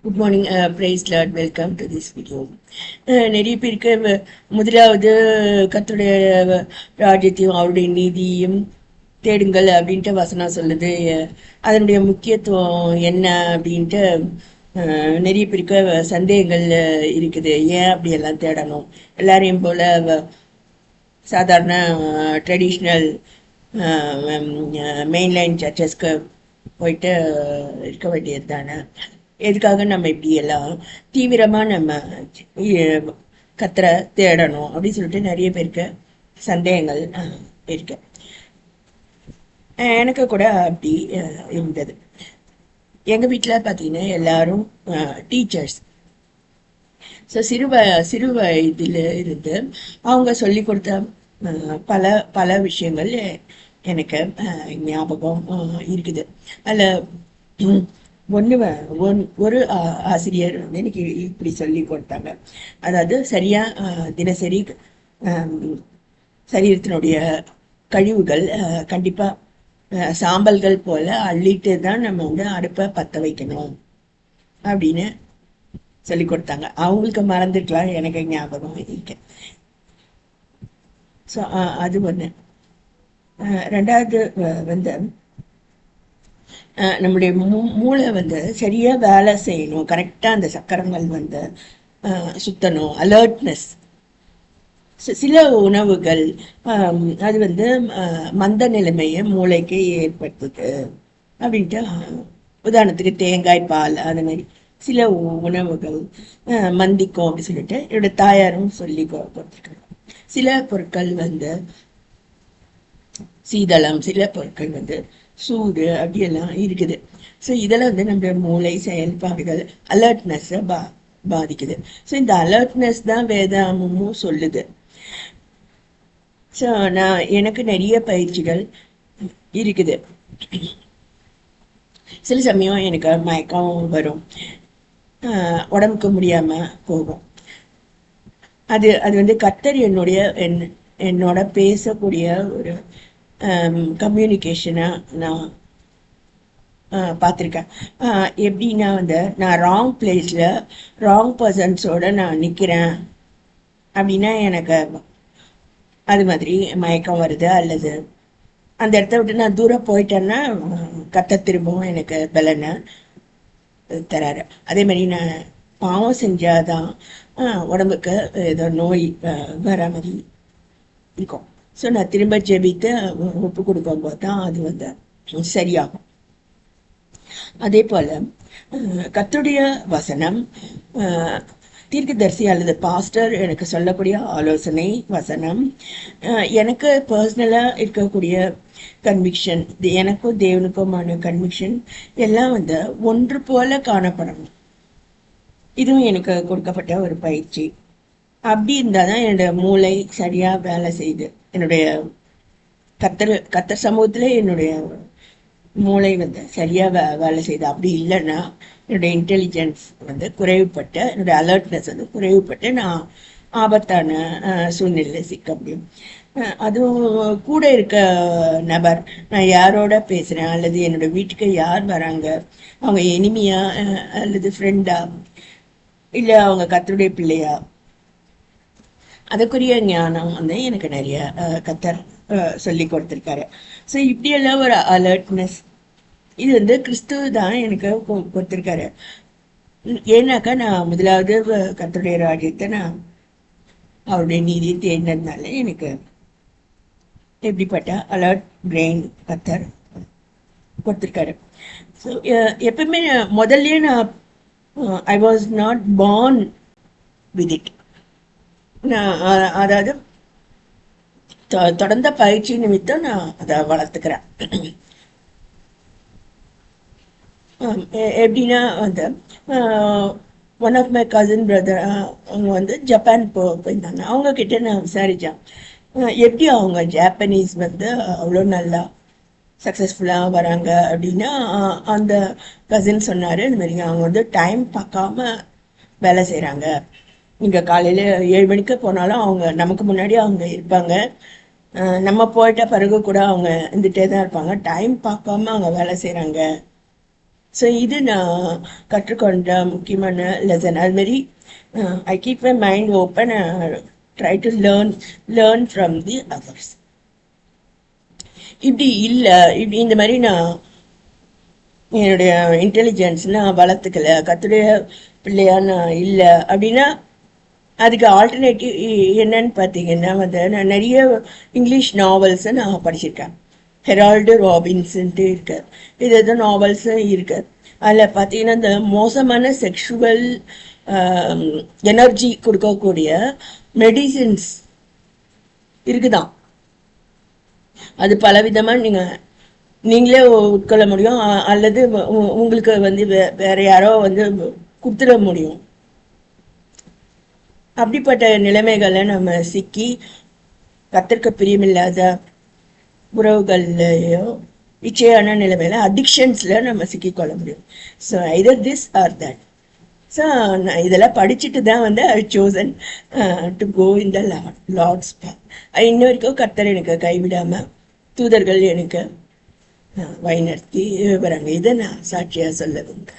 Good morning, praise lord, welcome to this video. நிறைய பேருக்கு முதலாவது கர்த்தருடைய ராஜ்யத்தையும் அவருடைய நீதியும் தேடுங்கள் அப்படின்ட்டு வசனம் சொல்லுது. அதனுடைய முக்கியத்துவம் என்ன அப்படின்ட்டு நிறைய பேருக்கு சந்தேகங்கள் இருக்குது. ஏன் அப்படியெல்லாம் தேடணும்? எல்லாரையும் போல சாதாரண ட்ரெடிஷ்னல் மெயின்லைன் சர்ச்சஸ்க்கு போயிட்டு இருக்க வேண்டியது தானே? எதுக்காக நம்ம இப்படி எல்லாம் தீவிரமா நம்ம கத்தரை தேடணும் அப்படின்னு சொல்லிட்டு நிறைய பேருக்கு சந்தேகங்கள் இருக்கு. எனக்கு கூட அப்படி இருந்தது. எங்க வீட்டில் பார்த்தீங்கன்னா எல்லாரும் டீச்சர்ஸ். ஸோ சிறு வயதில் இருந்து அவங்க சொல்லி கொடுத்த பல பல விஷயங்கள் எனக்கு ஞாபகம் இருக்குது. அதில் ஒரு ஆசிரியர் வந்து எனக்கு இப்படி சொல்லி கொடுத்தாங்க. அதாவது சரியா தினசரி சரீரத்தினுடைய கழிவுகள் கண்டிப்பா சாம்பல்கள் போல அள்ளிட்டு தான் நம்ம வந்து அடுப்பை பத்த வைக்கணும் அப்படின்னு சொல்லி கொடுத்தாங்க. அவங்களுக்கு மறந்துருக்கலாம், எனக்கு ஞாபகம் இருக்கு. ஸோ அது ஒன்று. ரெண்டாவது வந்து நம்முடைய மூளை வந்து சரியா வேலை செய்யணும், கரெக்டா அந்த சக்கரங்கள் வந்து சுத்தணும், அலர்ட்னஸ். சில உணவுகள் அது வந்து மந்த நிலைமையை மூளைக்கு ஏற்படுத்துது அப்படின்ட்டு, உதாரணத்துக்கு தேங்காய் பால், அந்த மாதிரி சில உணவுகள் மந்திக்கும் அப்படின்னு சொல்லிட்டு என்னோட தாயாரும் சொல்லி கொடுத்துருக்காங்க. சில பொருட்கள் வந்து சீதளம், சில பொருட்கள் வந்து சூடு அப்படியெல்லாம் இருக்குது. ஸோ இதெல்லாம் வந்து நம்மளுடைய மூளை செயல்பாடுகள் அலர்ட்னஸை பாதிக்குது. ஸோ இந்த அலர்ட்னஸ் தான் வேதாகமும் சொல்லுது. ஸோ எனக்கு நிறைய பயிற்சிகள் இருக்குது. சில சமயம் எனக்கு மயக்கம் வரும், உடம்புக்கு முடியாம போகும். அது வந்து கர்த்தர் என்னோட பேசக்கூடிய ஒரு கம்யூனிகேஷனா நான் பார்த்துருக்கேன். எப்படின்னா வந்து நான் ராங் பிளேஸ்ல ராங் பர்சன்ஸோட நான் நிற்கிறேன் அப்படின்னா எனக்கு அது மாதிரி மயக்கம் வருது, அல்லது அந்த இடத்த விட்டு நான் தூரம் போயிட்டேன்னா கத்த திரும்பவும் எனக்கு பலனை தராரு. அதே மாதிரி நான் பாவம் செஞ்சாதான் உடம்புக்கு ஏதோ நோய் வர மாதிரி இருக்கும். ஸோ நான் திரும்ப ஜெபித்து ஒப்பு கொடுக்கும் போது தான் அது வந்து சரியாகும். அதே போல கர்த்தருடைய வசனம், தீர்க்கதரிசி அல்லது பாஸ்டர் எனக்கு சொல்லக்கூடிய ஆலோசனை வசனம், எனக்கு பர்சனலா இருக்கக்கூடிய கன்விக்ஷன், எனக்கும் தேவனுக்குமான கன்விக்ஷன் எல்லாம் வந்து ஒன்று போல காணப்படணும். இதுவும் எனக்கு கொடுக்கப்பட்ட ஒரு பயிற்சி. அப்படி இருந்தாதான் என்னோட மூளை சரியா வேலை செய்யுது. என்னுடைய கத்தர் சமூகத்துல என்னுடைய மூளை வந்து சரியா வேலை செய்யுது. அப்படி இல்லைன்னா என்னுடைய இன்டெலிஜென்ஸ் வந்து குறைவுபட்டு, என்னுடைய அலர்ட்னஸ் வந்து குறைவுபட்டு நான் ஆபத்தான சூழ்நிலையில சிக்க முடியும். அதுவும் கூட இருக்க நபர், நான் யாரோட பேசுறேன் அல்லது என்னோட வீட்டுக்கு யார் வராங்க, அவங்க எனிமியா அல்லது ஃப்ரெண்டா இல்ல அவங்க கர்த்தருடைய பிள்ளையா, அதுக்குரிய ஞானம் வந்து எனக்கு நிறைய கர்த்தர் சொல்லி கொடுத்துருக்காரு. ஸோ இப்படியெல்லாம் ஒரு அலர்ட்னஸ் இது வந்து கிறிஸ்துவ தான் எனக்கு கொடுத்துருக்காரு. ஏன்னாக்கா நான் முதலாவது கர்த்தருடைய ராஜ்யத்தை நான் அவருடைய நீதியை தேர்ந்ததுனால எனக்கு எப்படிப்பட்ட அலர்ட் பிரெயின் கர்த்தர் கொடுத்துருக்காரு. ஸோ எப்பவுமே முதல்ல நான் I was not born with it. அதாவது தொடர்ந்த பயிற்சி நிமித்தம் நான் அதை வளர்த்துக்கிறேன். எப்படின்னா வந்து one of my cousin brother அவங்க வந்து ஜப்பான் போயிருந்தாங்க. அவங்க கிட்ட நான் விசாரித்தேன், எப்படி அவங்க ஜாப்பனீஸ் வந்து அவ்வளோ நல்லா சக்ஸஸ்ஃபுல்லாக வராங்க அப்படின்னா. அந்த கசின் சொன்னார், இந்த மாதிரி அவங்க வந்து டைம் பார்க்காம வேலை செய்கிறாங்க. நீங்கள் காலையில் 7 மணிக்கு போனாலும் அவங்க நமக்கு முன்னாடி அவங்க இருப்பாங்க. நம்ம போயிட்ட பிறகு கூட அவங்க இருந்துகிட்டே தான் இருப்பாங்க. டைம் பார்க்காம அவங்க வேலை செய்கிறாங்க. ஸோ இது நான் கற்றுக்கொண்ட முக்கியமான லெசன். அதுமாரி I keep my mind open, try to learn from the others. இப்படி இல்லை, இப்படி இந்த மாதிரி நான் என்னுடைய இன்டெலிஜென்ஸ் நான் வளர்த்துக்கல, கத்துடைய பிள்ளையா நான் இல்லை அப்படின்னா அதுக்கு ஆல்டர்னேட்டிவ் என்னன்னு பார்த்தீங்கன்னா நான் நிறைய இங்கிலீஷ் நாவல்ஸை நான் படிச்சிருக்கேன். ஹெரால்டு ராபின்ஸ்ன்ட்டு இருக்கு, இது நாவல்ஸும் இருக்கு. அதில் பார்த்தீங்கன்னா இந்த மோசமான செக்ஷுவல் எனர்ஜி கொடுக்கக்கூடிய மெடிசின்ஸ் இருக்குதான். அது பலவிதமாக நீங்களே உட்கொள்ள முடியும், அல்லது உங்களுக்கு வேற யாரோ கொடுத்துட முடியும். அப்படிப்பட்ட நிலைமைகளை நம்ம சிக்கி கத்திற்க பிரியமில்லாத உறவுகள்லையோ இச்சையான நிலைமையில அடிக்ஷன்ஸ்ல நம்ம சிக்கிக்கொள்ள முடியும். So either this are that. So நான் இதெல்லாம் படிச்சுட்டு தான் I chosen to go in the Lord's path. இன்ன வரைக்கும் கர்த்தர் எனக்கு கைவிடாம தூதர்கள் எனக்கு வழிநடத்தி வராங்க. இதை நான் சாட்சியா சொல்லுவேங்க.